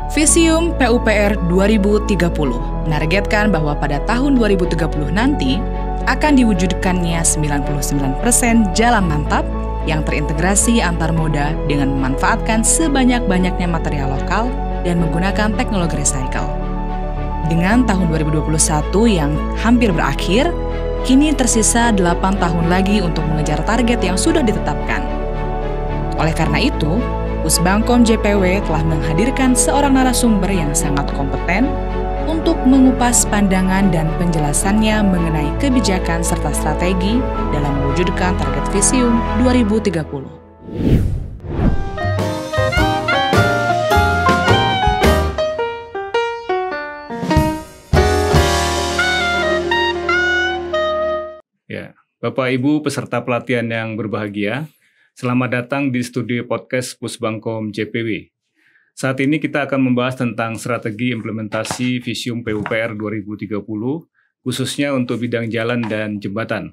Visium PUPR 2030 menargetkan bahwa pada tahun 2030 nanti akan diwujudkannya 99% jalan mantap yang terintegrasi antar moda dengan memanfaatkan sebanyak-banyaknya material lokal dan menggunakan teknologi recycle. Dengan tahun 2021 yang hampir berakhir, kini tersisa 8 tahun lagi untuk mengejar target yang sudah ditetapkan. Oleh karena itu, Pusbangkom JPW telah menghadirkan seorang narasumber yang sangat kompeten untuk mengupas pandangan dan penjelasannya mengenai kebijakan serta strategi dalam mewujudkan target Visium 2030. Ya, Bapak Ibu peserta pelatihan yang berbahagia, selamat datang di studio podcast Pusbangkom JPW. Saat ini kita akan membahas tentang strategi implementasi Visium PUPR 2030, khususnya untuk bidang jalan dan jembatan.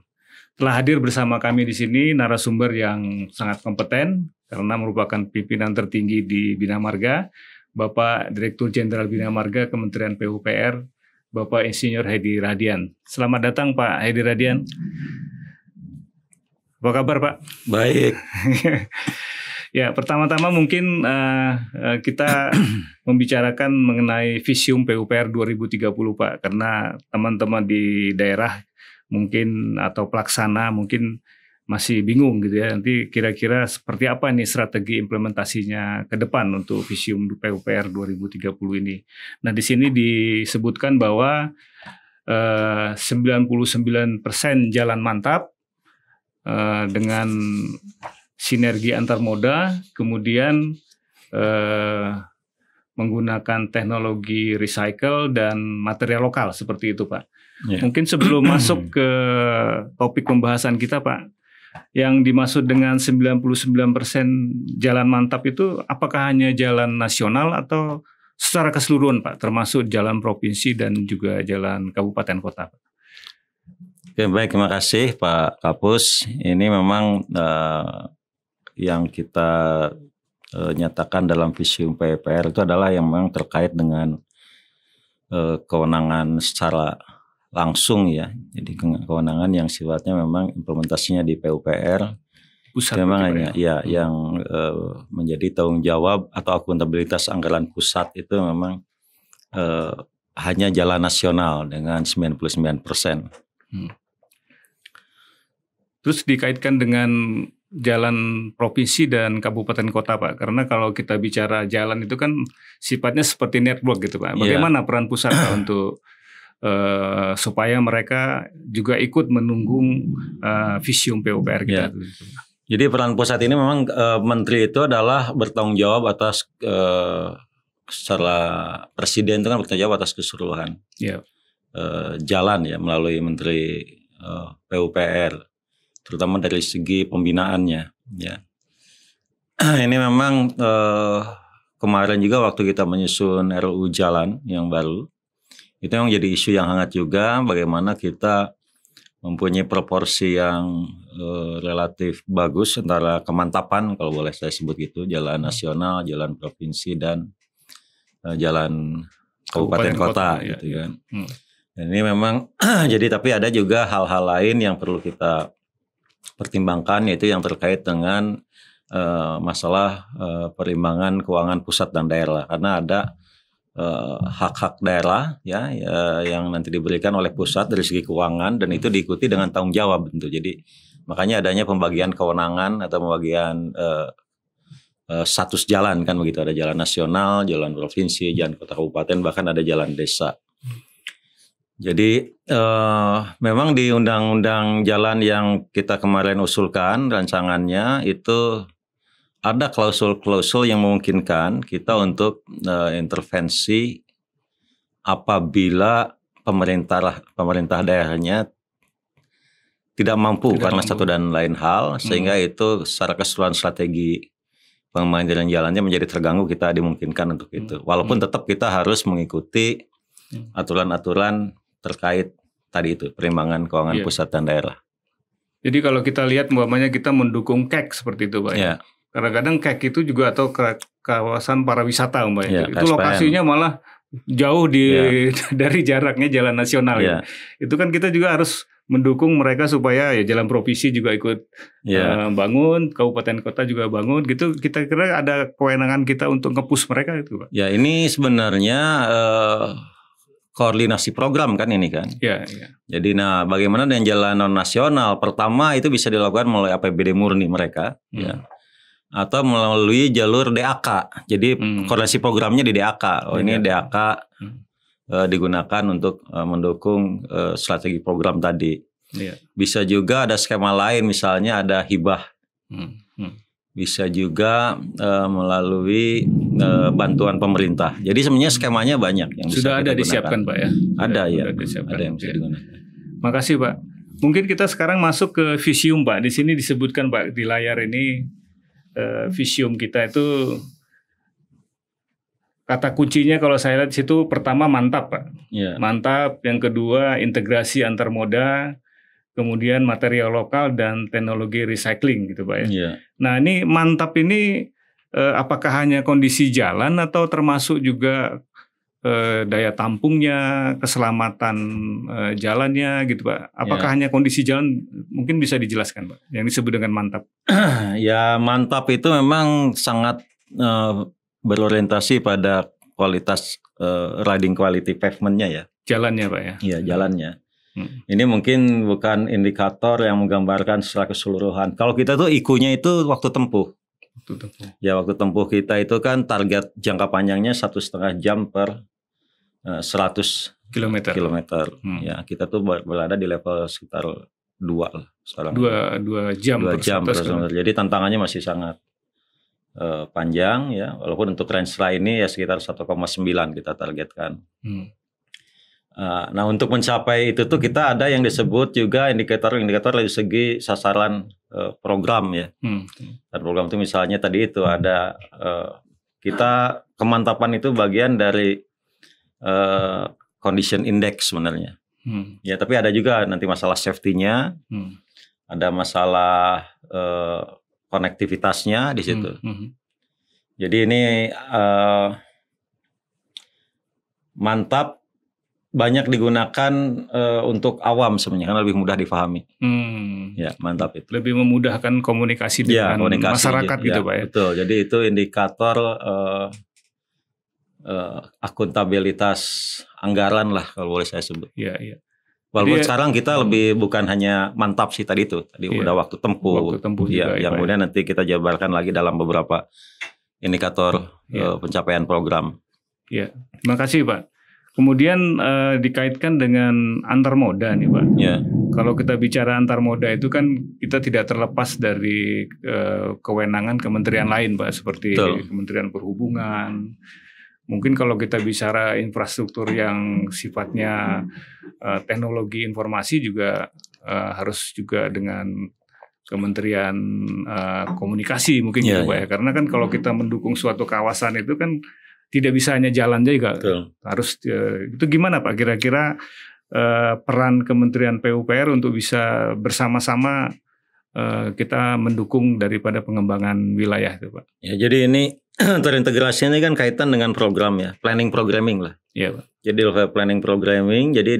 Telah hadir bersama kami di sini narasumber yang sangat kompeten karena merupakan pimpinan tertinggi di Bina Marga, Bapak Direktur Jenderal Bina Marga Kementerian PUPR, Bapak Insinyur Hedi Radian. Selamat datang Pak Hedi Radian. Apa kabar Pak? Baik. Ya, pertama-tama mungkin kita membicarakan mengenai Visium PUPR 2030 Pak, karena teman-teman di daerah mungkin atau pelaksana mungkin masih bingung gitu ya. Nanti kira-kira seperti apa nih strategi implementasinya ke depan untuk Visium PUPR 2030 ini. Nah, di sini disebutkan bahwa 99% jalan mantap dengan sinergi antar moda, kemudian menggunakan teknologi recycle dan material lokal seperti itu Pak. Yeah. Mungkin sebelum masuk ke topik pembahasan kita Pak, yang dimaksud dengan 99% jalan mantap itu apakah hanya jalan nasional atau secara keseluruhan Pak, termasuk jalan provinsi dan juga jalan kabupaten kota Pak? Oke, baik, terima kasih Pak Kapus. Ini memang yang kita nyatakan dalam Visium PUPR itu adalah yang memang terkait dengan kewenangan secara langsung ya. Jadi kewenangan yang sifatnya memang implementasinya di PUPR. Pusat memang hanya ya yang menjadi tanggung jawab atau akuntabilitas anggaran pusat itu memang hanya jalan nasional dengan 99%. Terus dikaitkan dengan jalan provinsi dan kabupaten kota Pak, karena kalau kita bicara jalan itu kan sifatnya seperti network gitu Pak. Bagaimana peran pusat Pak untuk supaya mereka juga ikut menunggu Visium PUPR kita? Jadi peran pusat ini memang menteri itu adalah bertanggung jawab atas secara presiden itu kan bertanggung jawab atas keseluruhan jalan ya melalui menteri PUPR. Terutama dari segi pembinaannya ya. Ini memang kemarin juga waktu kita menyusun RUU jalan yang baru, itu yang jadi isu yang hangat juga, bagaimana kita mempunyai proporsi yang relatif bagus antara kemantapan, kalau boleh saya sebut gitu, jalan nasional, jalan provinsi, dan jalan kabupaten kota gitu kan. Dan ini memang jadi tapi ada juga hal-hal lain yang perlu kita pertimbangkan, yaitu yang terkait dengan masalah perimbangan keuangan pusat dan daerah, karena ada hak-hak daerah ya yang nanti diberikan oleh pusat dari segi keuangan, dan itu diikuti dengan tanggung jawab tentu. Jadi makanya adanya pembagian kewenangan atau pembagian status jalan kan begitu, ada jalan nasional, jalan provinsi, jalan kota kabupaten, bahkan ada jalan desa. Jadi memang di undang-undang jalan yang kita kemarin usulkan rancangannya itu ada klausul-klausul yang memungkinkan kita untuk intervensi apabila pemerintah daerahnya tidak mampu karena satu dan lain hal, sehingga itu secara keseluruhan strategi pengembangan jalannya menjadi terganggu, kita dimungkinkan untuk itu. Walaupun tetap kita harus mengikuti aturan-aturan terkait tadi itu perimbangan keuangan pusat dan daerah. Jadi kalau kita lihat umpamanya kita mendukung KEK seperti itu Pak ya. Kadang-kadang KEK itu juga atau kawasan pariwisata, Mbak. Ya, itu lokasinya malah jauh dari jaraknya jalan nasional. Ya. Itu kan kita juga harus mendukung mereka supaya ya jalan provinsi juga ikut bangun, kabupaten kota juga bangun gitu. Kita kira ada kewenangan kita untuk nge-push mereka itu, Pak. Ya, ini sebenarnya koordinasi program kan ini kan. Ya. Jadi bagaimana dengan jalan non nasional? Pertama itu bisa dilakukan melalui APBD murni mereka, ya. Atau melalui jalur DAK. Jadi koordinasi programnya di DAK. Ini DAK digunakan untuk mendukung strategi program tadi. Bisa juga ada skema lain, misalnya ada hibah. Bisa juga melalui bantuan pemerintah. Jadi sebenarnya skemanya banyak yang sudah bisa ada disiapkan, Pak ya. Ada yang bisa digunakan. Makasih, Pak. Mungkin kita sekarang masuk ke Visium, Pak. Di sini disebutkan, Pak, di layar ini Visium kita itu kata kuncinya kalau saya lihat di situ pertama mantap, Pak. Mantap. Yang kedua integrasi antar moda. Kemudian material lokal dan teknologi recycling gitu, Pak ya. Nah, ini mantap ini apakah hanya kondisi jalan atau termasuk juga daya tampungnya, keselamatan jalannya gitu, Pak. Apakah hanya kondisi jalan? Mungkin bisa dijelaskan, Pak, yang disebut dengan mantap. Ya, mantap itu memang sangat berorientasi pada kualitas riding quality pavement-nya ya. Jalannya, Pak ya. Iya, jalannya. Ini mungkin bukan indikator yang menggambarkan secara keseluruhan. Kalau kita tuh IQ-nya itu waktu tempuh. Ya, waktu tempuh kita itu kan target jangka panjangnya 1,5 jam per 100 kilometer. Ya, kita tuh berada di level sekitar 2 lah sekarang. 2 jam per 100 kilometer. Jadi tantangannya masih sangat panjang ya. Walaupun untuk range ini ya sekitar 1,9 kita targetkan. Nah, untuk mencapai itu tuh kita ada yang disebut juga indikator-indikator dari segi sasaran program ya. Dan program itu misalnya tadi itu ada kita kemantapan itu bagian dari condition index sebenarnya. Ya, tapi ada juga nanti masalah safety-nya, ada masalah konektivitasnya di situ. Jadi ini mantap banyak digunakan untuk awam sebenarnya karena lebih mudah difahami. Ya, mantap itu. Lebih memudahkan komunikasi dengan masyarakat gitu, Pak ya. Betul. Jadi itu indikator akuntabilitas anggaran lah kalau boleh saya sebut. Iya. Walaupun sekarang kita lebih bukan hanya mantap sih tadi itu. Tadi udah waktu tempuh. Waktu tempuh juga, yang kemudian nanti kita jabarkan lagi dalam beberapa indikator pencapaian program. Iya. Terima kasih, Pak. Kemudian dikaitkan dengan antar moda nih, Pak. Kalau kita bicara antar moda itu kan kita tidak terlepas dari kewenangan kementerian lain, Pak, seperti Kementerian Perhubungan. Mungkin kalau kita bicara infrastruktur yang sifatnya teknologi informasi juga harus juga dengan Kementerian Komunikasi mungkin gitu, Pak ya. Karena kan kalau kita mendukung suatu kawasan itu kan tidak bisa hanya jalan juga, harus itu gimana, Pak? Kira-kira peran Kementerian PUPR untuk bisa bersama-sama kita mendukung daripada pengembangan wilayah itu, Pak. Ya, jadi ini terintegrasi ini kan kaitan dengan program ya, planning programming lah. Iya, Pak. Jadi planning programming, jadi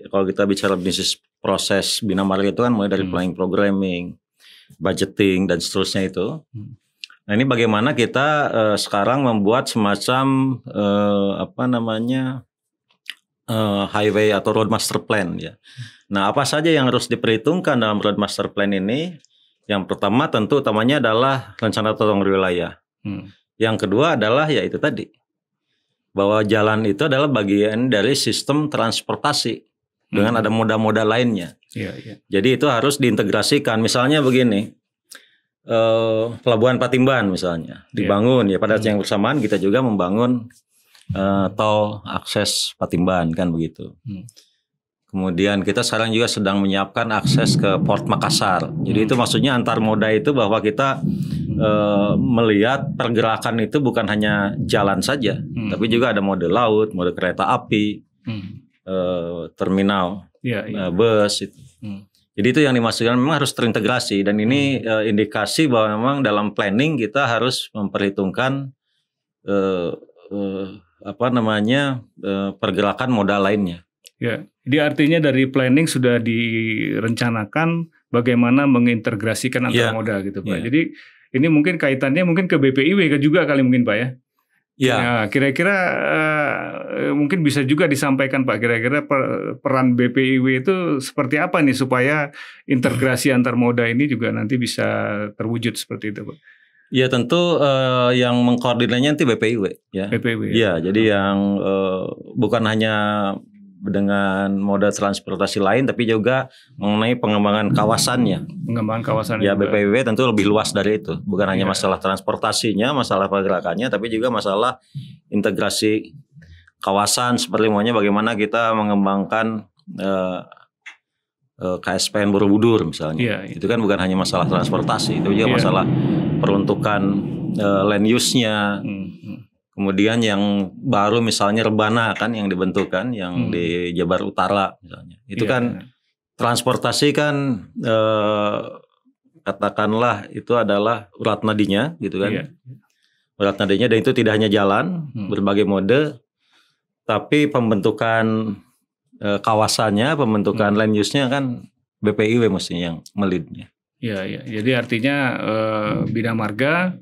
kalau kita bicara bisnis proses Bina Marga itu kan mulai dari planning programming, budgeting dan seterusnya itu. Nah, ini bagaimana kita sekarang membuat semacam highway atau road master plan ya. Nah, apa saja yang harus diperhitungkan dalam road master plan ini? Yang pertama tentu utamanya adalah rencana tata ruang wilayah. Yang kedua adalah ya itu tadi, bahwa jalan itu adalah bagian dari sistem transportasi dengan ada moda-moda lainnya. Jadi itu harus diintegrasikan. Misalnya begini. Pelabuhan Patimban misalnya dibangun ya pada saat yang bersamaan kita juga membangun tol akses Patimban kan begitu. Kemudian kita sekarang juga sedang menyiapkan akses ke Port Makassar. Jadi itu maksudnya antar moda itu bahwa kita melihat pergerakan itu bukan hanya jalan saja, tapi juga ada mode laut, mode kereta api, terminal, bus itu. Jadi itu yang dimaksudkan memang harus terintegrasi dan ini indikasi bahwa memang dalam planning kita harus memperhitungkan pergerakan moda lainnya. Ya, jadi artinya dari planning sudah direncanakan bagaimana mengintegrasikan antar moda gitu Pak. Jadi ini mungkin kaitannya mungkin ke BPIW juga kali mungkin Pak ya. Ya. Nah, kira-kira mungkin bisa juga disampaikan Pak, kira-kira peran BPIW itu seperti apa nih supaya integrasi antar moda ini juga nanti bisa terwujud seperti itu Pak? Ya tentu yang mengkoordinasinya nanti BPIW ya. BPIW. Ya, jadi yang bukan hanya dengan moda transportasi lain tapi juga mengenai pengembangan kawasannya. Pengembangan kawasan. Ya juga. BPIW tentu lebih luas dari itu. Bukan hanya masalah transportasinya, masalah pergerakannya, tapi juga masalah integrasi kawasan seperti bagaimana kita mengembangkan KSPN Borobudur misalnya. Itu kan bukan hanya masalah transportasi, itu juga masalah peruntukan land use-nya. Kemudian yang baru misalnya Rebana kan yang dibentukkan yang di Jabar Utara misalnya. Itu kan transportasi kan katakanlah itu adalah urat nadinya gitu kan. Urat nadinya dan itu tidak hanya jalan, berbagai mode, tapi pembentukan kawasannya, pembentukan land use-nya kan BPIW mestinya yang melidnya. Iya. Jadi artinya Bina Marga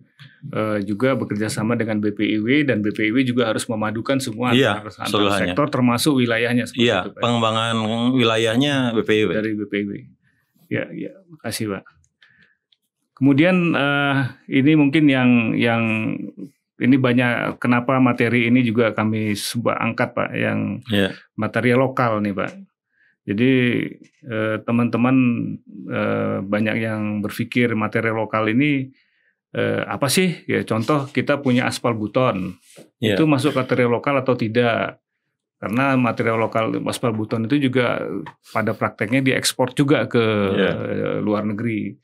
juga bekerja sama dengan BPIW dan BPIW juga harus memadukan semua antar sektor termasuk wilayahnya. Iya, pengembangan wilayahnya BPIW. Dari BPIW. Ya, makasih Pak. Kemudian ini mungkin yang ini banyak kenapa materi ini juga kami angkat Pak, yang material lokal nih Pak. Jadi teman-teman banyak yang berpikir material lokal ini apa sih? Ya contoh kita punya aspal buton, itu masuk material lokal atau tidak? Karena material lokal aspal buton itu juga pada prakteknya diekspor juga ke luar negeri.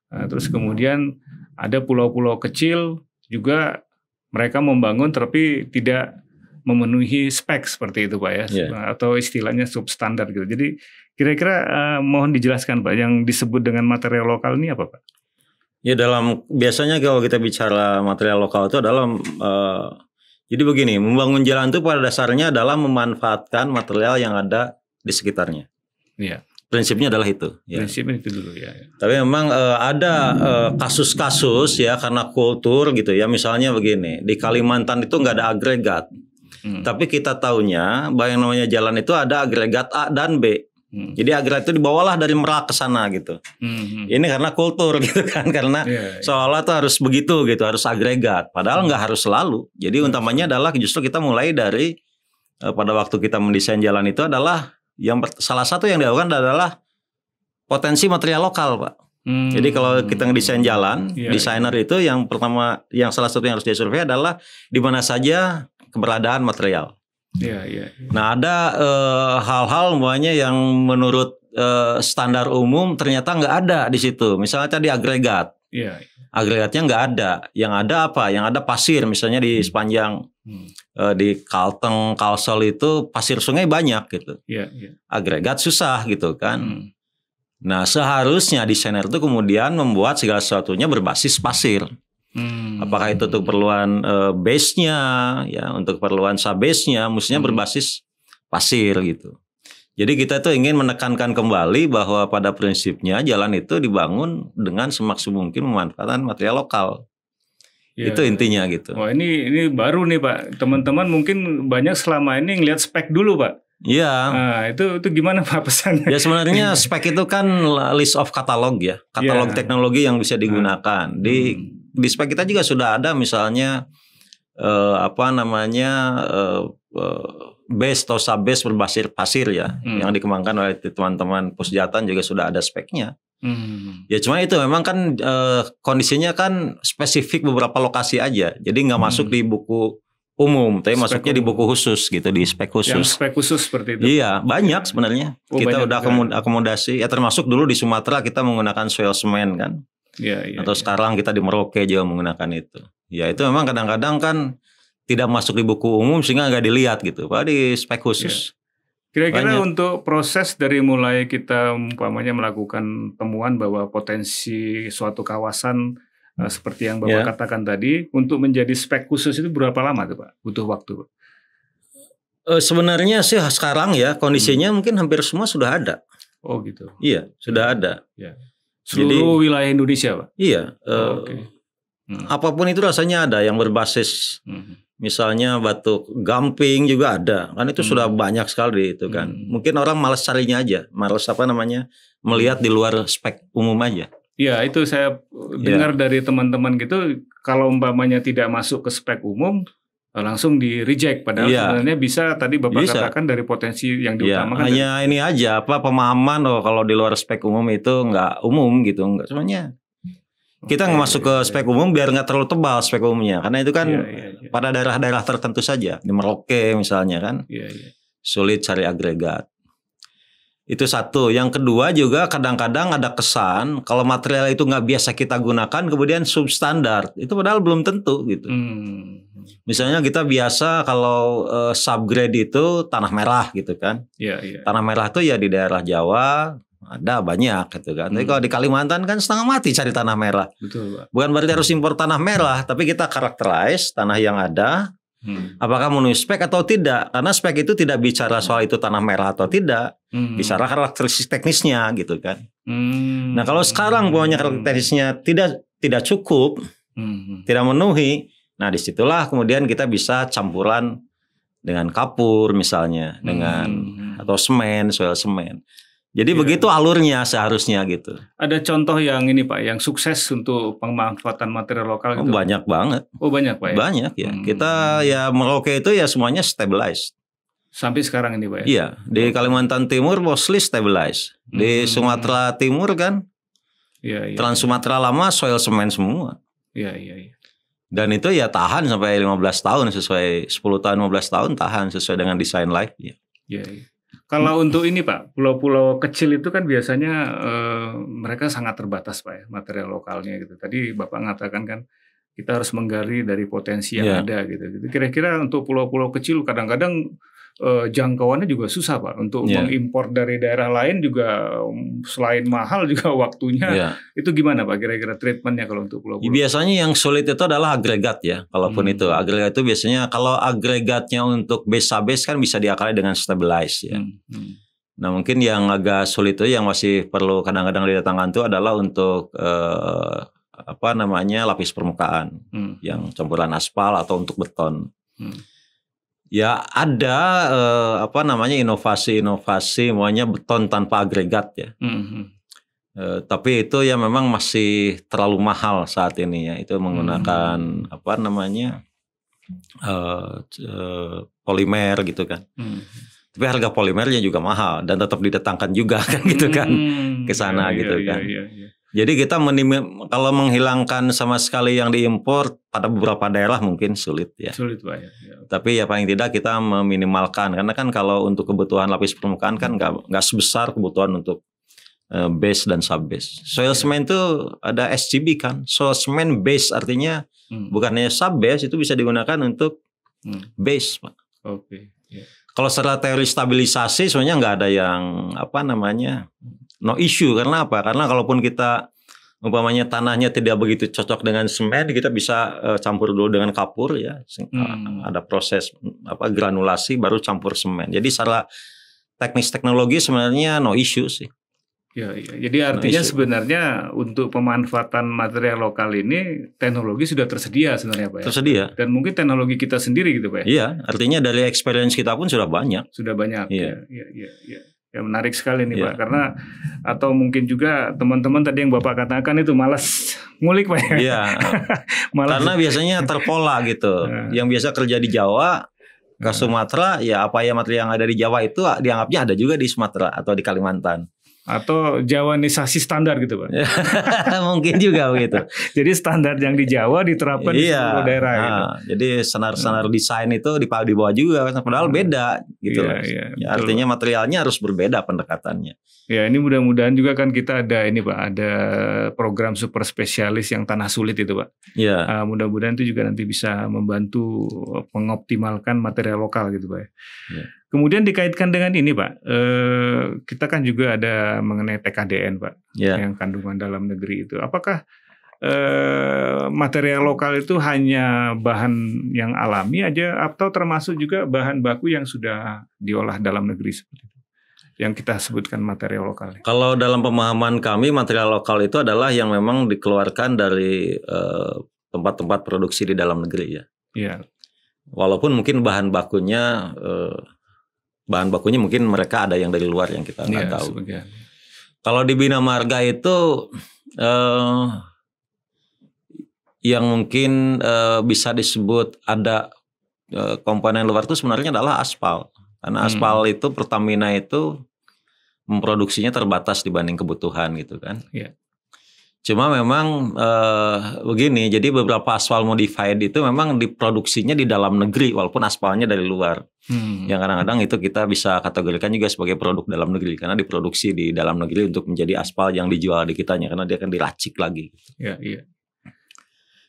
Nah, terus kemudian ada pulau-pulau kecil juga mereka membangun tapi tidak memenuhi spek seperti itu Pak ya, atau istilahnya substandar gitu. Jadi kira-kira mohon dijelaskan Pak yang disebut dengan material lokal ini apa Pak? Ya biasanya kalau kita bicara material lokal itu adalah jadi begini, membangun jalan itu pada dasarnya adalah memanfaatkan material yang ada di sekitarnya. Iya. Prinsipnya adalah itu. Prinsipnya itu dulu ya. Tapi memang ada kasus-kasus ya karena kultur gitu ya. Misalnya begini, di Kalimantan itu nggak ada agregat. Tapi kita tahunya bahwa yang namanya jalan itu ada agregat A dan B. Jadi agregat itu dibawalah dari Merak ke sana gitu. Ini karena kultur gitu kan, karena seolah itu harus begitu gitu, harus agregat. Padahal nggak harus selalu. Jadi utamanya adalah justru kita mulai dari pada waktu kita mendesain jalan itu adalah salah satu yang dilakukan adalah potensi material lokal Pak. Jadi kalau kita ngedesain jalan, desainer itu yang pertama, yang salah satu yang harus disurvei adalah di mana saja keberadaan material. Nah ada hal-hal semuanya yang menurut standar umum ternyata nggak ada di situ. Misalnya tadi agregat, agregatnya nggak ada. Yang ada apa? Yang ada pasir. Misalnya di sepanjang di Kalteng, Kalsel itu pasir sungai banyak gitu. Agregat susah gitu kan. Nah seharusnya desainer itu kemudian membuat segala sesuatunya berbasis pasir. Apakah itu untuk keperluan base-nya, ya untuk keperluan subbase-nya, mestinya berbasis pasir gitu. Jadi kita tuh ingin menekankan kembali bahwa pada prinsipnya jalan itu dibangun dengan semaksimal mungkin memanfaatkan material lokal. Itu intinya gitu. Wah ini baru nih Pak. Teman-teman mungkin banyak selama ini ngelihat spek dulu Pak. Iya. Nah, itu gimana Pak pesannya? Ya sebenarnya spek itu kan list of katalog ya, katalog teknologi yang bisa digunakan. Di spek kita juga sudah ada misalnya base atau subbase berbasis pasir ya, yang dikembangkan oleh teman-teman Pusjatan juga sudah ada speknya. Ya cuma itu memang kan kondisinya kan spesifik beberapa lokasi aja, jadi nggak masuk di buku umum, tapi masuknya di buku khusus gitu, di spek khusus. Yang spek khusus seperti itu? Iya, banyak sebenarnya. Kita udah akomodasi, ya termasuk dulu di Sumatera kita menggunakan soil cement kan. Atau sekarang kita di Merauke juga menggunakan itu. Ya itu memang kadang-kadang kan tidak masuk di buku umum sehingga nggak dilihat gitu, padahal di spek khusus. Kira-kira untuk proses dari mulai kita umpamanya melakukan temuan bahwa potensi suatu kawasan seperti yang Bapak katakan tadi, untuk menjadi spek khusus itu berapa lama tuh Pak? Butuh waktu Pak? Sebenarnya sih sekarang ya kondisinya mungkin hampir semua sudah ada. Oh gitu. Iya, sudah ada. Ya. Seluruh wilayah Indonesia Pak? Iya. Apapun itu rasanya ada yang berbasis misalnya batuk gamping juga ada. Kan itu sudah banyak sekali itu kan. Mungkin orang malas carinya aja, malas melihat di luar spek umum aja. Ya itu saya dengar dari teman-teman gitu, kalau umpamanya tidak masuk ke spek umum langsung di reject, padahal sebenarnya bisa tadi Bapak katakan dari potensi yang diutamakan. Hanya ini aja pemahaman kalau di luar spek umum itu nggak umum gitu, nggak semuanya. Kita nggak masuk ke spek umum biar nggak terlalu tebal spek umumnya, karena itu kan pada daerah-daerah tertentu saja, di Merauke misalnya kan sulit cari agregat. Itu satu. Yang kedua juga kadang-kadang ada kesan kalau material itu nggak biasa kita gunakan kemudian substandar. Itu padahal belum tentu gitu. Misalnya kita biasa kalau subgrade itu tanah merah gitu kan. Tanah merah itu ya di daerah Jawa ada banyak gitu kan. Tapi kalau di Kalimantan kan setengah mati cari tanah merah. Betul, Pak. Bukan berarti harus impor tanah merah, tapi kita karakterize tanah yang ada. Apakah memenuhi spek atau tidak? Karena spek itu tidak bicara soal itu tanah merah atau tidak, bicara karakteristik teknisnya gitu kan. Nah kalau sekarang punya karakteristiknya tidak cukup, tidak memenuhi, nah disitulah kemudian kita bisa campuran dengan kapur misalnya, dengan atau semen, soil semen. Jadi begitu alurnya seharusnya gitu. Ada contoh yang ini Pak, yang sukses untuk pemanfaatan material lokal gitu? Banyak banget. Oh banyak Pak ya? Banyak ya. Kita ya Merauke itu ya semuanya stabilized. Sampai sekarang ini Pak ya? Iya. Di Kalimantan Timur mostly stabilized. Di Sumatera Timur kan, Trans Sumatera Lama soil semen semua. Iya. Dan itu ya tahan sampai 15 tahun sesuai 10 tahun 15 tahun tahan sesuai dengan desain life-nya. Iya. Kalau untuk ini Pak, pulau-pulau kecil itu kan biasanya mereka sangat terbatas Pak ya, material lokalnya gitu. Tadi Bapak mengatakan kan kita harus menggali dari potensi yang ada gitu. Kira-kira untuk pulau-pulau kecil kadang-kadang jangkauannya juga susah Pak. Untuk mengimpor dari daerah lain juga selain mahal juga waktunya. Itu gimana Pak kira-kira treatmentnya kalau untuk pulau-pulau? Biasanya yang sulit itu adalah agregat ya. Kalaupun itu agregat itu biasanya kalau agregatnya untuk base subbase kan bisa diakali dengan stabilize ya. Nah mungkin yang agak sulit itu yang masih perlu kadang-kadang didatangkan itu adalah untuk lapis permukaan yang campuran aspal atau untuk beton. Ya ada inovasi-inovasi maunya beton tanpa agregat ya. Tapi itu ya memang masih terlalu mahal saat ini ya. Itu menggunakan polimer gitu kan. Tapi harga polimernya juga mahal dan tetap didatangkan juga kan gitu kan ke sana gitu kan. Jadi kita kalau menghilangkan sama sekali yang diimpor pada beberapa daerah mungkin sulit ya. Sulit Pak ya. Tapi ya paling tidak kita meminimalkan karena kan kalau untuk kebutuhan lapis permukaan kan nggak sebesar kebutuhan untuk base dan subbase. Soil cement itu ada SCB kan. Soil cement base artinya bukannya subbase itu bisa digunakan untuk base Pak. Oke. Kalau secara teori stabilisasi sebenarnya nggak ada yang no issue. Karena apa? Karena kalaupun kita umpamanya tanahnya tidak begitu cocok dengan semen, kita bisa campur dulu dengan kapur ya. Ada proses granulasi baru campur semen. Jadi secara teknis teknologi sebenarnya no issue sih. Ya. Jadi artinya sebenarnya untuk pemanfaatan material lokal ini teknologi sudah tersedia sebenarnya Pak ya? Tersedia. Dan mungkin teknologi kita sendiri gitu Pak ya? Iya, artinya dari experience kita pun sudah banyak. Sudah banyak. Iya. Ya menarik sekali nih Pak, karena atau mungkin juga teman-teman tadi yang Bapak katakan itu malas ngulik Pak ya. Iya. Karena biasanya terpola gitu. Yang biasa kerja di Jawa ke Sumatera ya material yang ada di Jawa itu dianggapnya ada juga di Sumatera atau di Kalimantan. Atau Jawanisasi standar gitu Pak. Mungkin juga begitu. Jadi standar yang di Jawa diterapkan di seluruh daerah gitu. Jadi senar desain itu di bawah juga, padahal beda gitu. Ya, artinya materialnya harus berbeda pendekatannya. Ya ini mudah-mudahan juga kan kita ada ini Pak, ada program super spesialis yang tanah sulit itu Pak. Ya. Mudah-mudahan itu juga nanti bisa membantu mengoptimalkan material lokal gitu Pak. Ya. Kemudian dikaitkan dengan ini Pak, kita kan juga ada mengenai TKDN Pak, yang kandungan dalam negeri itu. Apakah material lokal itu hanya bahan yang alami aja atau termasuk juga bahan baku yang sudah diolah dalam negeri seperti itu, yang kita sebutkan material lokal? Kalau dalam pemahaman kami, material lokal itu adalah yang memang dikeluarkan dari tempat-tempat produksi di dalam negeri ya. Iya. Walaupun mungkin bahan bakunya mungkin mereka ada yang dari luar yang kita nggak tahu. Sebagian. Kalau di Bina Marga itu yang mungkin bisa disebut ada komponen luar itu sebenarnya adalah aspal. Karena aspal itu Pertamina itu memproduksinya terbatas dibanding kebutuhan gitu kan. Yeah. Cuma memang begini, jadi beberapa aspal modified itu memang diproduksinya di dalam negeri walaupun aspalnya dari luar. Yang kadang-kadang itu kita bisa kategorikan juga sebagai produk dalam negeri karena diproduksi di dalam negeri untuk menjadi aspal yang dijual di kitanya karena dia akan diracik lagi. Iya, iya.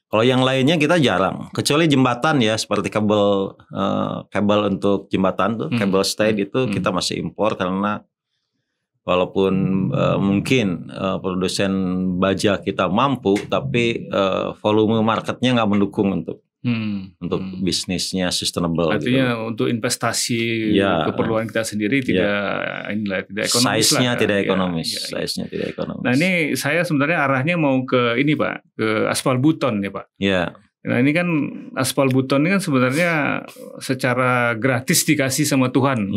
Kalau yang lainnya kita jarang, kecuali jembatan ya seperti kabel untuk jembatan tuh, kabel stay itu kita masih impor karena walaupun mungkin produsen baja kita mampu, tapi volume marketnya nggak mendukung untuk bisnisnya sustainable. Artinya gitu. Untuk investasi keperluan kita sendiri tidak ekonomis. Size-nya tidak ekonomis. Size-nya tidak ekonomis. Nah ini saya sebenarnya arahnya mau ke ini Pak, ke aspal buton ya Pak. Iya. Nah ini kan aspal buton ini kan sebenarnya secara gratis dikasih sama Tuhan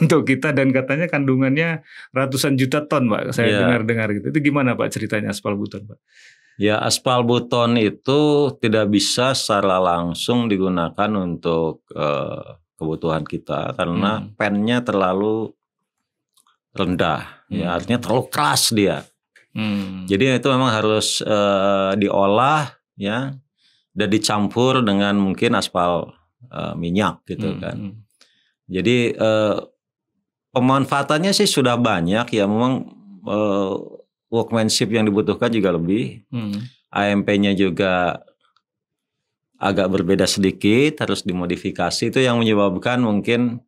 untuk kita dan katanya kandungannya ratusan juta ton Pak. Saya dengar gitu. Itu gimana Pak ceritanya aspal buton Pak? Ya aspal buton itu tidak bisa secara langsung digunakan untuk kebutuhan kita karena pennya terlalu rendah. Ya artinya terlalu keras dia. Jadi itu memang harus diolah ya dan dicampur dengan mungkin aspal minyak gitu kan. Jadi pemanfaatannya sih sudah banyak ya, memang workmanship yang dibutuhkan juga lebih. AMP-nya juga agak berbeda sedikit, harus dimodifikasi. Itu yang menyebabkan mungkin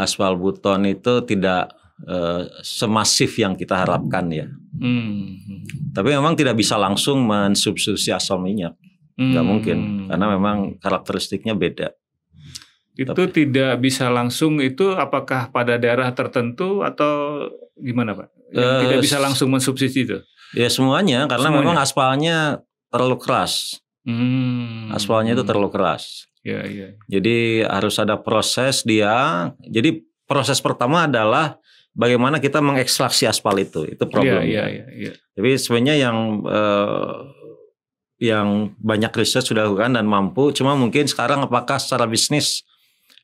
aspal buton itu tidak semasif yang kita harapkan ya. Tapi memang tidak bisa langsung mensubstitusi aspal minyak, nggak mungkin karena memang karakteristiknya beda. Itu tidak bisa langsung itu apakah pada daerah tertentu atau gimana Pak? Tidak bisa langsung mensubsidi itu? Ya semuanya karena memang aspalnya terlalu keras. Aspalnya itu terlalu keras. Ya. Jadi harus ada proses dia. Jadi proses pertama adalah bagaimana kita mengekstraksi aspal itu problemnya. Iya. Tapi sebenarnya yang banyak riset sudah lakukan dan mampu. Cuma mungkin sekarang apakah secara bisnis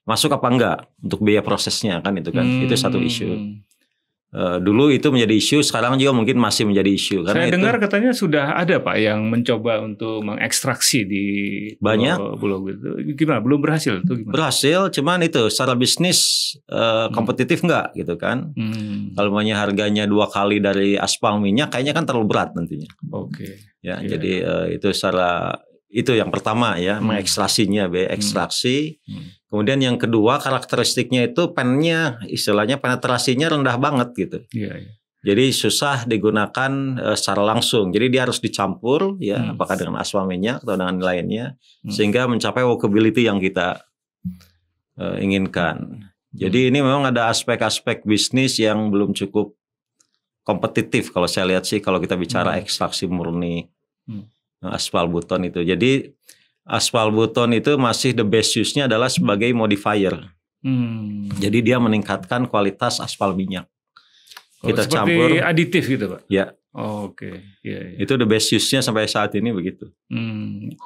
masuk apa enggak untuk biaya prosesnya kan itu kan. Itu satu isu. Dulu itu menjadi isu, sekarang juga mungkin masih menjadi isu. Saya dengar katanya sudah ada Pak yang mencoba untuk mengekstraksi di pulau itu. Gimana? Belum berhasil? Itu gimana? Berhasil, cuman itu secara bisnis kompetitif enggak gitu kan. Kalau harganya 2 kali dari aspal minyak kayaknya kan terlalu berat nantinya. Oke. Ya, jadi itu secara itu yang pertama ya, mengekstraksinya, ekstraksi. Kemudian yang kedua karakteristiknya itu pennya, istilahnya penetrasinya rendah banget gitu. Iya. Jadi susah digunakan secara langsung. Jadi dia harus dicampur ya, apakah dengan aspal minyak atau dengan lainnya, sehingga mencapai workability yang kita inginkan. Jadi ini memang ada aspek-aspek bisnis yang belum cukup kompetitif kalau saya lihat sih kalau kita bicara ekstraksi murni aspal buton itu. Jadi aspal buton itu masih the best use-nya adalah sebagai modifier. Jadi dia meningkatkan kualitas aspal minyak. Kita campur aditif gitu Pak? Ya. Oke. Ya. Itu the best use-nya sampai saat ini begitu.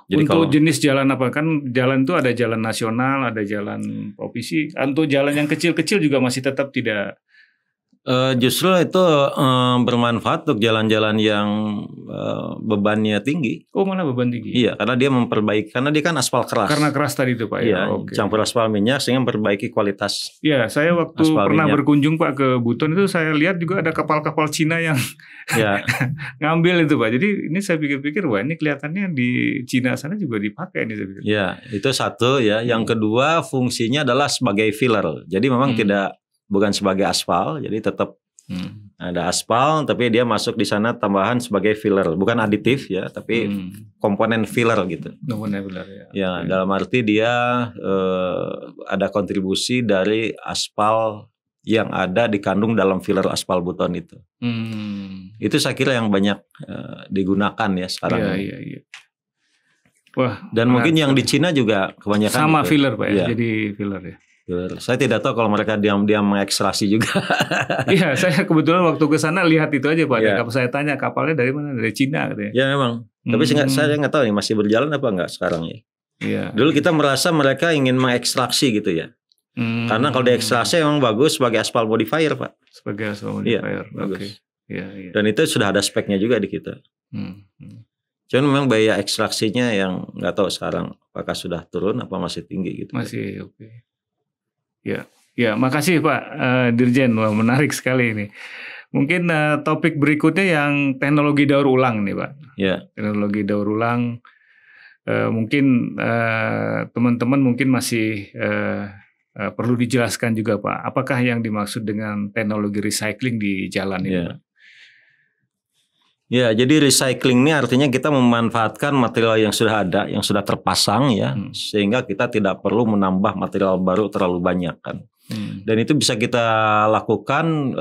Jadi untuk jenis jalan apa? Kan jalan itu ada jalan nasional, ada jalan provinsi. Untuk jalan yang kecil-kecil juga masih tetap tidak. Justru itu bermanfaat untuk jalan-jalan yang bebannya tinggi. Oh malah beban tinggi? Iya, karena dia memperbaiki, karena dia kan aspal keras. Karena keras tadi itu Pak ya? Iya, campur aspal minyak sehingga memperbaiki kualitas. Iya, saya waktu pernah berkunjung Pak ke Buton itu saya lihat juga ada kapal-kapal Cina yang ngambil itu Pak. Jadi ini saya pikir-pikir wah ini kelihatannya di Cina sana juga dipakai ini saya pikir. Iya, itu satu ya. Yang kedua fungsinya adalah sebagai filler. Jadi memang bukan sebagai aspal, jadi tetap Ada aspal, tapi dia masuk di sana tambahan sebagai filler, bukan aditif ya, tapi komponen filler gitu. Komponen filler ya. Ya, dalam arti dia ada kontribusi dari aspal yang ada dikandung dalam filler aspal buton itu. Itu saya kira yang banyak digunakan ya sekarang. Iya. Wah, dan mungkin yang di Cina juga kebanyakan sama gitu. Filler Pak ya, jadi filler ya. Saya tidak tahu kalau mereka diam-diam mengekstraksi juga. Iya, saya kebetulan waktu ke sana lihat itu aja Pak. Ya. Saya tanya kapalnya dari mana? Dari Cina katanya. Ya memang. Tapi saya nggak tahu nih masih berjalan apa enggak sekarang ya. Iya. Dulu kita merasa mereka ingin mengekstraksi gitu ya. Karena kalau diekstraksi memang bagus sebagai aspal modifier Pak. Sebagai aspal modifier. Iya, bagus. Iya. Dan itu sudah ada speknya juga di kita. Cuman memang biaya ekstraksinya yang nggak tahu sekarang apakah sudah turun apa masih tinggi gitu. Masih oke. Ya, makasih Pak Dirjen. Wah, menarik sekali ini. Mungkin topik berikutnya yang teknologi daur ulang nih Pak. Ya. Teknologi daur ulang. Mungkin teman-teman mungkin masih perlu dijelaskan juga Pak. Apakah yang dimaksud dengan teknologi recycling di jalan ini Pak? Ya, jadi recycling ini artinya kita memanfaatkan material yang sudah ada, yang sudah terpasang ya, sehingga kita tidak perlu menambah material baru terlalu banyak kan. Dan itu bisa kita lakukan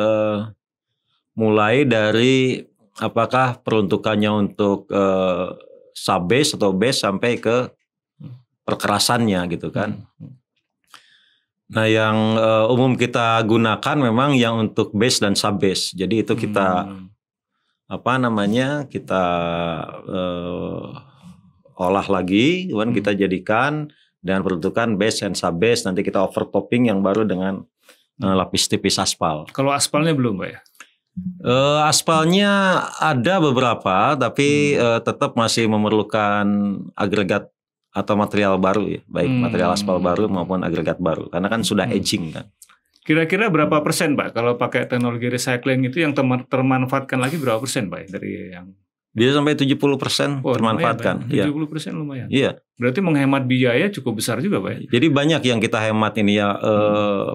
mulai dari apakah peruntukannya untuk sub-base atau base sampai ke perkerasannya gitu kan. Nah yang umum kita gunakan memang yang untuk base dan sub-base. Jadi itu kita kita olah lagi, kemudian kita jadikan dengan peruntukan base and sub base, nanti kita overtopping yang baru dengan lapis tipis aspal. Kalau aspalnya belum Pak ya? Aspalnya ada beberapa, tapi tetap masih memerlukan agregat atau material baru ya, baik material aspal baru maupun agregat baru, karena kan sudah aging kan. Kira-kira berapa persen Pak kalau pakai teknologi recycling itu yang termanfaatkan lagi berapa persen Pak dari yang bisa sampai 70% termanfaatkan. 70% lumayan. Iya. Berarti menghemat biaya cukup besar juga Pak. Jadi banyak yang kita hemat ini ya.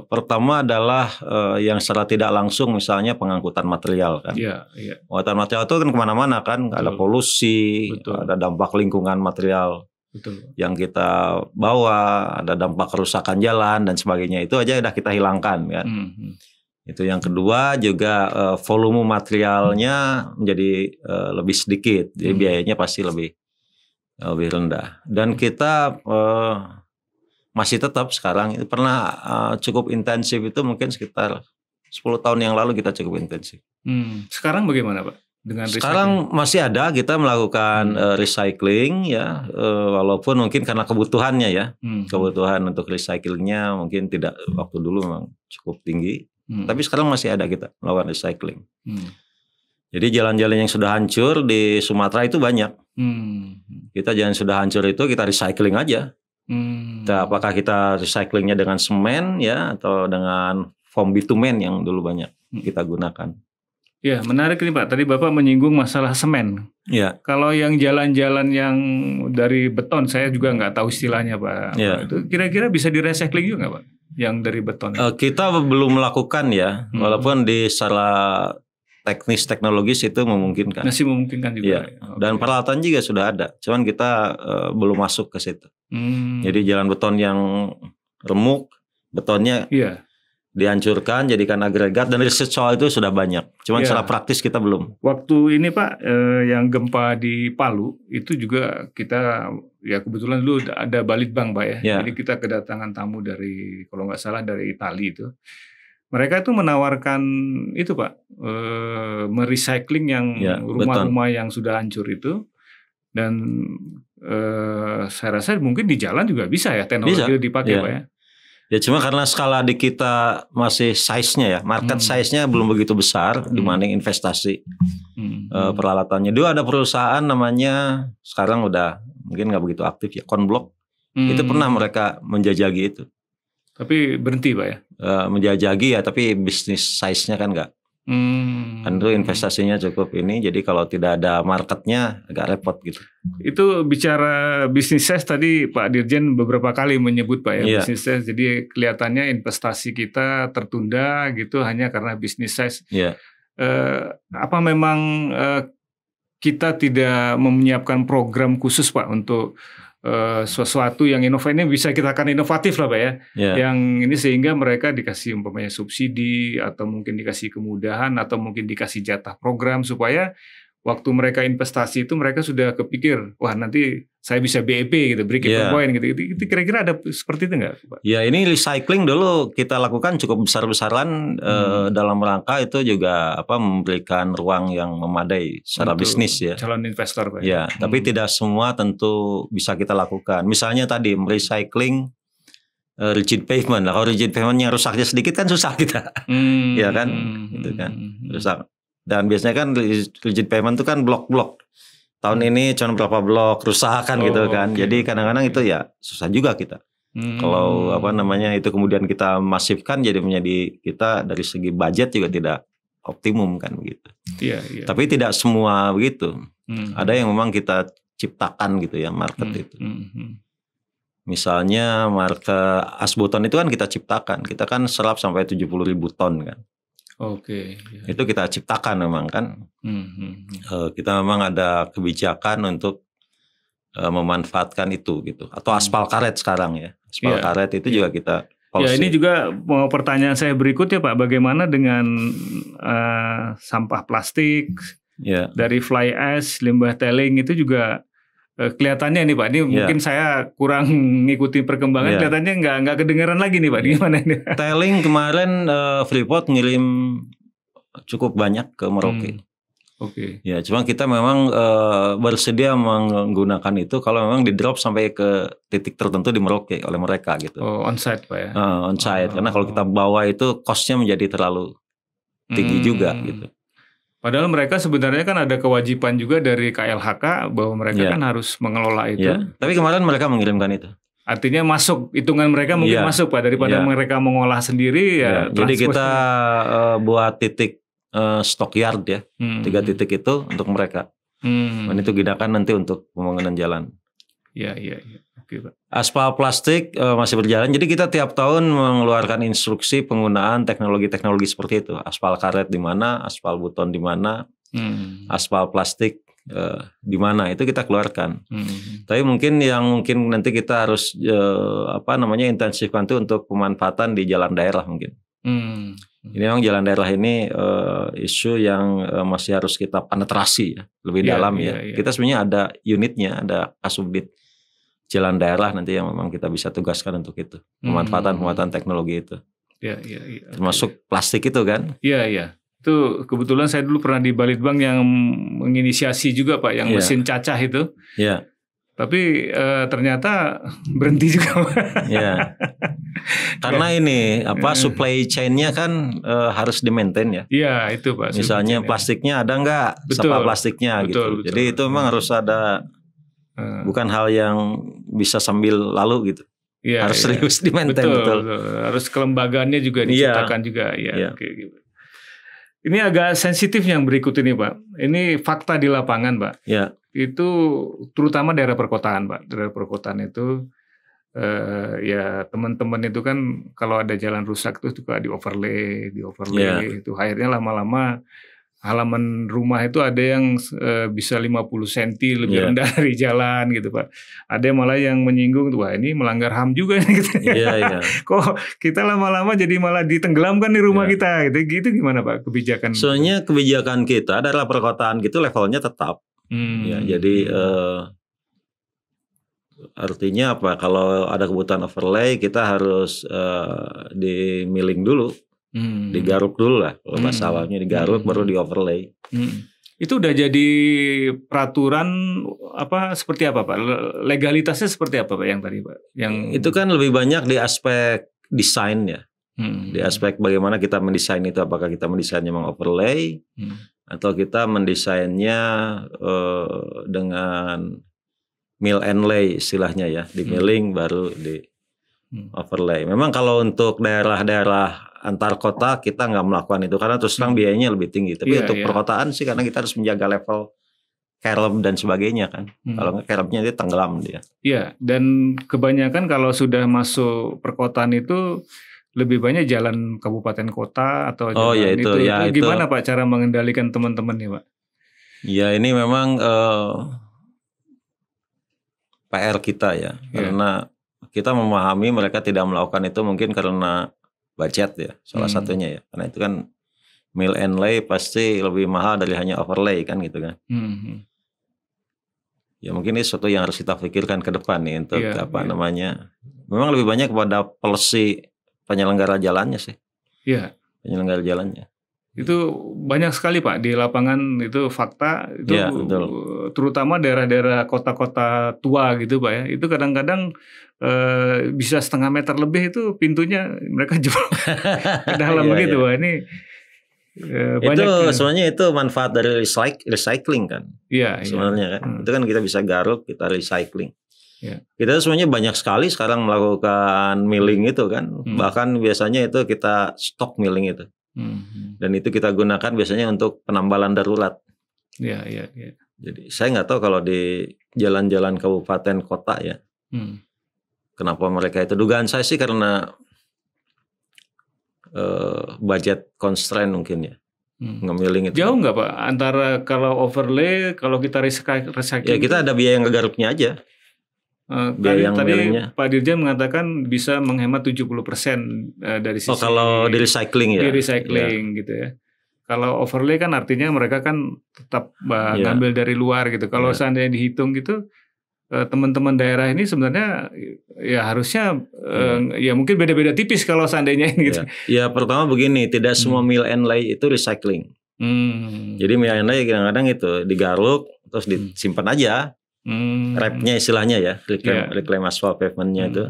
Pertama adalah yang secara tidak langsung misalnya pengangkutan material kan. Iya. Pengangkutan material itu kan kemana-mana kan. Ada polusi, ada dampak lingkungan material. Yang kita bawa, ada dampak kerusakan jalan dan sebagainya, itu aja udah kita hilangkan kan. Itu yang kedua juga volume materialnya menjadi lebih sedikit, jadi biayanya pasti lebih rendah. Dan kita masih tetap sekarang pernah cukup intensif itu mungkin sekitar 10 tahun yang lalu kita cukup intensif. Sekarang bagaimana Pak? Sekarang masih ada kita melakukan recycling ya, walaupun mungkin karena kebutuhannya ya, kebutuhan untuk recyclingnya mungkin tidak waktu dulu memang cukup tinggi, tapi sekarang masih ada kita melakukan recycling. Jadi jalan-jalan yang sudah hancur di Sumatera itu banyak. Kita jalan sudah hancur itu kita recycling aja. Apakah kita recyclingnya dengan semen ya atau dengan foam bitumen yang dulu banyak kita gunakan. Ya, menarik nih Pak. Tadi Bapak menyinggung masalah semen. Ya. Kalau yang jalan-jalan yang dari beton, saya juga nggak tahu istilahnya Pak. Ya. Itu kira-kira bisa di-recycling juga nggak Pak? Yang dari beton. Kita belum melakukan ya, walaupun di secara teknis teknologis itu memungkinkan. Masih memungkinkan juga. Ya. Dan peralatan juga sudah ada, cuman kita belum masuk ke situ. Jadi jalan beton yang remuk, betonnya. Dihancurkan, jadikan agregat, dan riset soal itu sudah banyak. Cuman secara praktis kita belum. Waktu ini Pak, yang gempa di Palu, itu juga kita, ya kebetulan dulu ada Balitbang Pak ya. Jadi kita kedatangan tamu dari, kalau nggak salah dari Italia itu. Mereka itu menawarkan itu Pak, merecycling yang rumah-rumah yang sudah hancur itu. Dan saya rasa mungkin di jalan juga bisa ya teknologi dipakai Pak ya. Ya cuma karena skala di kita masih size-nya ya, market size-nya belum begitu besar dibanding investasi peralatannya. Dulu ada perusahaan namanya, sekarang udah mungkin nggak begitu aktif ya, Konblok. Itu pernah mereka menjajagi itu. Tapi berhenti Pak ya? Menjajagi ya, tapi bisnis size-nya kan nggak. Kan itu investasinya cukup ini, jadi kalau tidak ada marketnya agak repot gitu. Itu bicara bisnis size tadi Pak Dirjen beberapa kali menyebut Pak ya, bisnis size. Jadi kelihatannya investasi kita tertunda gitu hanya karena bisnis size apa memang kita tidak menyiapkan program khusus Pak untuk sesuatu yang inovatif, bisa kita akan inovatif lah Pak ya. Yang ini sehingga mereka dikasih umpamanya subsidi atau mungkin dikasih kemudahan atau mungkin dikasih jatah program supaya waktu mereka investasi itu mereka sudah kepikir, wah nanti saya bisa BEP gitu, break even point gitu. Itu kira-kira ada seperti itu nggak Pak? Ya ini recycling dulu kita lakukan cukup besar-besaran dalam rangka itu juga memberikan ruang yang memadai secara bisnis ya. Calon investor Pak. Ya, tapi tidak semua tentu bisa kita lakukan. Misalnya tadi recycling rigid pavement. Kalau rigid pavementnya rusaknya sedikit kan susah kita, ya kan, gitu kan, rusak. Dan biasanya kan rigid pavement itu kan blok-blok. Tahun ini cuma berapa blok rusak kan gitu kan. Jadi kadang-kadang itu ya susah juga kita. Kalau itu kemudian kita masifkan jadi menjadi kita dari segi budget juga tidak optimum kan begitu. Tapi tidak semua begitu. Ada yang memang kita ciptakan gitu ya market itu. Misalnya market asbeton itu kan kita ciptakan. Kita kan serap sampai 70.000 ton kan. Itu kita ciptakan memang kan. Kita memang ada kebijakan untuk memanfaatkan itu gitu. Atau aspal karet sekarang ya. Aspal karet itu juga kita policy. Ya ini juga mau pertanyaan saya berikutnya Pak. Bagaimana dengan sampah plastik dari fly ash, limbah tailing itu juga kelihatannya nih Pak, ini mungkin saya kurang ngikutin perkembangan, kelihatannya nggak kedengaran lagi nih Pak, gimana ini? Tailing kemarin Freeport ngirim cukup banyak ke Merauke. Ya, cuma kita memang bersedia menggunakan itu kalau memang di drop sampai ke titik tertentu di Merauke oleh mereka gitu. On-site Pak ya? On-site, karena kalau kita bawa itu cost-nya menjadi terlalu tinggi juga gitu. Padahal mereka sebenarnya kan ada kewajiban juga dari KLHK bahwa mereka kan harus mengelola itu. Tapi kemarin mereka mengirimkan itu. Artinya masuk, hitungan mereka mungkin masuk Pak, daripada mereka mengolah sendiri ya. Jadi kita buat titik stockyard ya, 3 titik itu untuk mereka. Dan itu gunakan nanti untuk pembangunan jalan. Oke, Pak. Aspal plastik masih berjalan. Jadi kita tiap tahun mengeluarkan instruksi penggunaan teknologi-teknologi seperti itu. Aspal karet di mana, aspal beton di mana, aspal plastik di mana, itu kita keluarkan. Tapi mungkin nanti kita harus intensifkan itu untuk pemanfaatan di jalan daerah mungkin. Ini memang jalan daerah ini isu yang masih harus kita penetrasi ya, lebih dalam ya. Kita sebenarnya ada unitnya, ada kasubdit jalan daerah nanti yang memang kita bisa tugaskan untuk itu, pemanfaatan teknologi itu. Termasuk plastik itu kan? Itu kebetulan saya dulu pernah di Balitbank yang menginisiasi juga Pak, yang mesin cacah itu. Tapi ternyata berhenti juga. Karena ini supply chain-nya kan harus di-maintain ya. Itu Pak. Misalnya plastiknya ada nggak? Sampah plastiknya gitu. Jadi itu memang harus ada. Bukan hal yang bisa sambil lalu gitu. Harus serius di-maintain betul. Harus kelembagaannya juga diciptakan juga. Ini agak sensitif yang berikut ini Pak. Ini fakta di lapangan Pak. Itu terutama daerah perkotaan Pak. Daerah perkotaan itu teman-teman itu kan kalau ada jalan rusak itu suka di overlay. Itu akhirnya lama-lama halaman rumah itu ada yang bisa 50 cm lebih rendah dari jalan gitu Pak. Ada malah yang menyinggung, wah ini melanggar HAM juga gitu. Kok kita lama-lama jadi malah ditenggelamkan di rumah kita gitu gimana Pak kebijakan? Soalnya kebijakan kita adalah perkotaan gitu levelnya tetap. Jadi artinya apa? Kalau ada kebutuhan overlay kita harus di milling dulu. Digaruk dulu lah kalau masalahnya digaruk baru di overlay. Itu udah jadi peraturan seperti apa Pak? Legalitasnya seperti apa Pak yang tadi Pak? Yang itu kan lebih banyak di aspek desain ya. Di aspek bagaimana kita mendesain itu, apakah kita mendesainnya overlay atau kita mendesainnya dengan mill and lay istilahnya ya, di milling baru di overlay. Memang kalau untuk daerah-daerah antar kota kita nggak melakukan itu karena terus terang biayanya lebih tinggi. Tapi untuk perkotaan sih karena kita harus menjaga level curb dan sebagainya kan. Kalau nggak curbnya dia tenggelam dia. Dan kebanyakan kalau sudah masuk perkotaan itu lebih banyak jalan kabupaten kota atau jalan ya itu gimana Pak cara mengendalikan teman-teman nih Pak? Ya ini memang PR kita ya, karena kita memahami mereka tidak melakukan itu mungkin karena budget ya, salah satunya ya, karena itu kan mill and lay pasti lebih mahal dari hanya overlay kan gitu kan. Ya mungkin ini sesuatu yang harus kita pikirkan ke depan nih untuk namanya. Memang lebih banyak kepada policy penyelenggara jalannya sih. Iya. Penyelenggara jalannya. Itu banyak sekali Pak di lapangan itu fakta itu terutama daerah-daerah kota-kota tua gitu Pak ya. Itu kadang-kadang bisa 1,5 meter lebih itu pintunya mereka jual ke dalam begitu Pak. Ini itu sebenarnya itu manfaat dari recycling kan. Iya. Sebenarnya kan. Itu kan kita bisa garuk, kita recycling. Kita sebenarnya banyak sekali sekarang melakukan milling itu kan. Bahkan biasanya itu kita stok milling itu. Dan itu kita gunakan biasanya untuk penambalan darurat. Iya. Jadi saya nggak tahu kalau di jalan-jalan kabupaten kota ya. Kenapa mereka itu? Dugaan saya sih karena budget constraint mungkin ya. Nge-milling itu. Jauh nggak Pak antara kalau overlay, kalau kita recycling? Ya kita ada biaya yang ngegaruknya aja. Biaya yang tadi Pak Dirjen mengatakan bisa menghemat 70% dari sisi. Kalau di recycling ya. Di recycling gitu ya. Kalau overlay kan artinya mereka kan tetap ngambil dari luar gitu. Kalau seandainya dihitung gitu, teman-teman daerah ini sebenarnya ya harusnya ya mungkin beda-beda tipis kalau seandainya ini gitu. Ya pertama begini, tidak semua mill and lay itu recycling. Jadi mill and lay kadang-kadang itu digaruk terus disimpan aja. Wrap-nya istilahnya ya, reclaim asphalt pavement-nya itu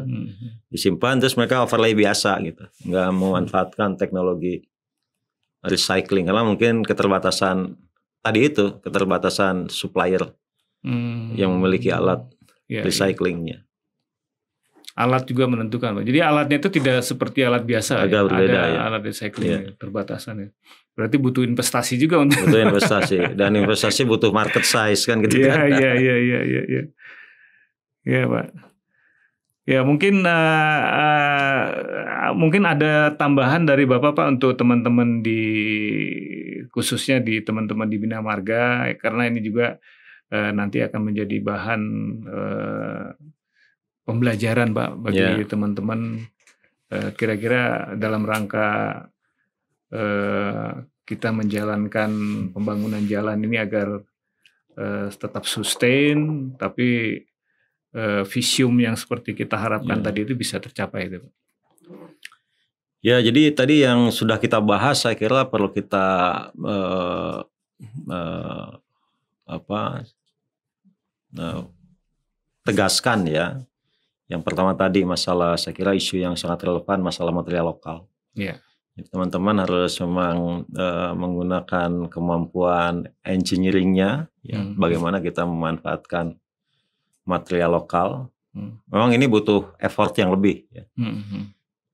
disimpan terus mereka overlay biasa gitu, nggak memanfaatkan teknologi recycling karena mungkin keterbatasan supplier yang memiliki alat recyclingnya. Alat juga menentukan, Pak. Jadi alatnya itu tidak seperti alat biasa. Agak berbeda, ada alat recycling terbatasan ya. Berarti butuh investasi juga untuk. Butuh investasi dan investasi butuh market size kan gitu kan. Iya. Ya Pak. Ya mungkin ada tambahan dari Bapak Pak untuk teman-teman khususnya di teman-teman di Bina Marga karena ini juga nanti akan menjadi bahan pembelajaran Pak bagi teman-teman kira-kira dalam rangka kita menjalankan pembangunan jalan ini agar tetap sustain tapi visium yang seperti kita harapkan tadi itu bisa tercapai itu. Ya jadi tadi yang sudah kita bahas saya kira perlu kita tegaskan ya. Yang pertama tadi masalah saya kira isu yang sangat relevan masalah material lokal. Teman-teman harus memang menggunakan kemampuan engineeringnya, bagaimana kita memanfaatkan material lokal. Memang ini butuh effort yang lebih, ya.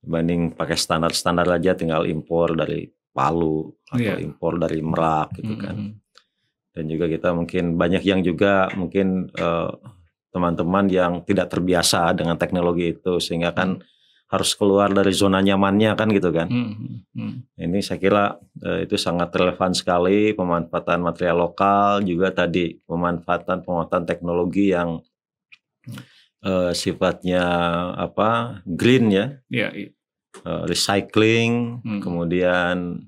Dibanding pakai standar-standar aja, tinggal impor dari Palu atau impor dari Merak, gitu kan. Dan juga kita mungkin banyak yang juga mungkin teman-teman yang tidak terbiasa dengan teknologi itu, sehingga kan harus keluar dari zona nyamannya kan gitu kan. Ini saya kira itu sangat relevan sekali pemanfaatan material lokal, juga tadi pemanfaatan teknologi yang sifatnya green ya, recycling, kemudian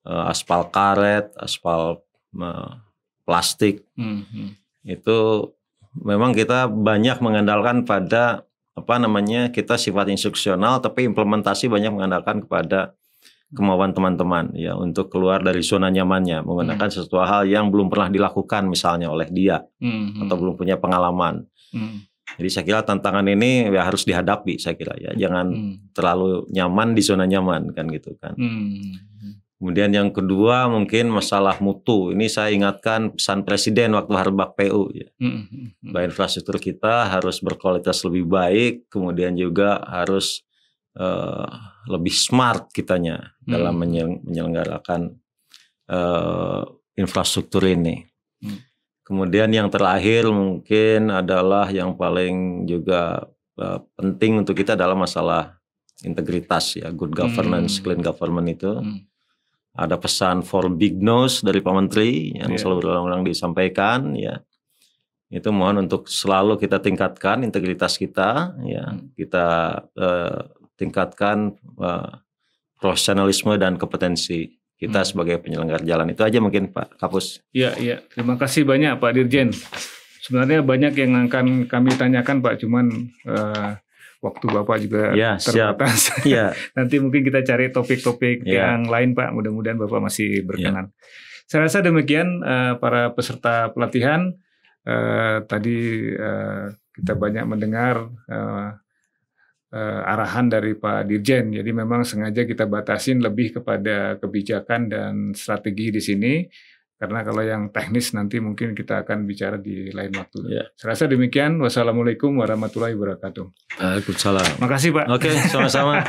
aspal karet, aspal plastik, itu memang kita banyak mengandalkan pada kita sifat instruksional, tapi implementasi banyak mengandalkan kepada kemauan teman-teman ya untuk keluar dari zona nyamannya, menggunakan sesuatu hal yang belum pernah dilakukan misalnya oleh dia atau belum punya pengalaman. Jadi saya kira tantangan ini ya harus dihadapi, saya kira ya, jangan terlalu nyaman di zona nyaman kan gitu kan. Kemudian yang kedua mungkin masalah mutu. Ini saya ingatkan pesan Presiden waktu Harbak PU ya. Bahwa infrastruktur kita harus berkualitas lebih baik, kemudian juga harus lebih smart kitanya dalam menyelenggarakan infrastruktur ini. Kemudian yang terakhir mungkin adalah yang paling juga penting untuk kita adalah masalah integritas ya, good governance, clean government itu. Ada pesan for big nose dari Pak Menteri yang selalu berulang-ulang disampaikan ya. Itu mohon untuk selalu kita tingkatkan integritas kita ya. Kita tingkatkan profesionalisme dan kompetensi kita sebagai penyelenggara jalan. Itu aja mungkin Pak Kapus. Iya. Terima kasih banyak Pak Dirjen. Sebenarnya banyak yang akan kami tanyakan Pak, cuman waktu Bapak juga terbatas. Nanti mungkin kita cari topik-topik yang lain Pak. Mudah-mudahan Bapak masih berkenan. Saya rasa demikian para peserta pelatihan. Tadi kita banyak mendengar arahan dari Pak Dirjen. Jadi memang sengaja kita batasin lebih kepada kebijakan dan strategi di sini. Karena kalau yang teknis nanti mungkin kita akan bicara di lain waktu. Saya rasa demikian. Wassalamualaikum warahmatullahi wabarakatuh. Waalaikumsalam. Makasih Pak. Oke, sama-sama.